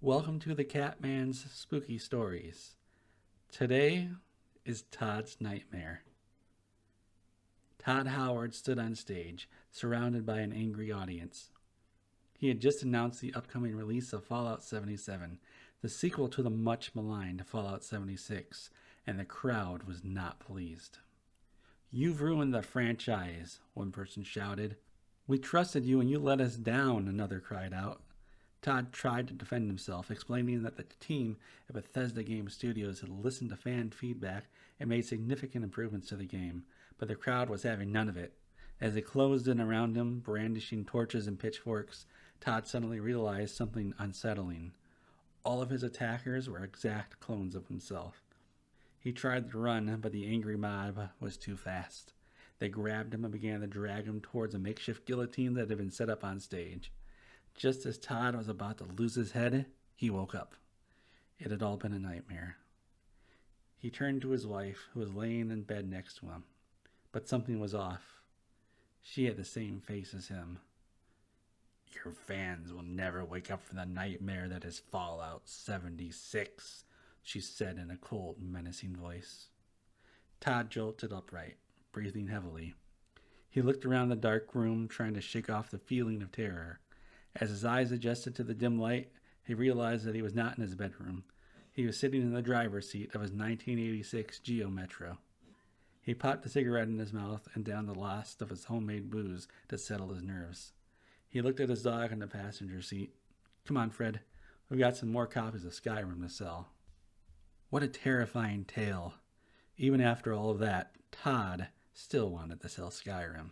Welcome to the Catman's Spooky Stories. Today is Todd's Nightmare. Todd Howard stood on stage, surrounded by an angry audience. He had just announced the upcoming release of Fallout 77, the sequel to the much maligned Fallout 76, and the crowd was not pleased. "You've ruined the franchise," one person shouted. "We trusted you and you let us down," another cried out. Todd tried to defend himself, explaining that the team at Bethesda Game Studios had listened to fan feedback and made significant improvements to the game, but the crowd was having none of it. As they closed in around him, brandishing torches and pitchforks, Todd suddenly realized something unsettling. All of his attackers were exact clones of himself. He tried to run, but the angry mob was too fast. They grabbed him and began to drag him towards a makeshift guillotine that had been set up on stage. Just as Todd was about to lose his head, he woke up. It had all been a nightmare. He turned to his wife, who was laying in bed next to him. But something was off. She had the same face as him. "Your fans will never wake up from the nightmare that is Fallout 76, she said in a cold, menacing voice. Todd jolted upright, breathing heavily. He looked around the dark room, trying to shake off the feeling of terror. As his eyes adjusted to the dim light, he realized that he was not in his bedroom. He was sitting in the driver's seat of his 1986 Geo Metro. He popped a cigarette in his mouth and downed the last of his homemade booze to settle his nerves. He looked at his dog in the passenger seat. "Come on, Fred. We've got some more copies of Skyrim to sell." What a terrifying tale. Even after all of that, Todd still wanted to sell Skyrim.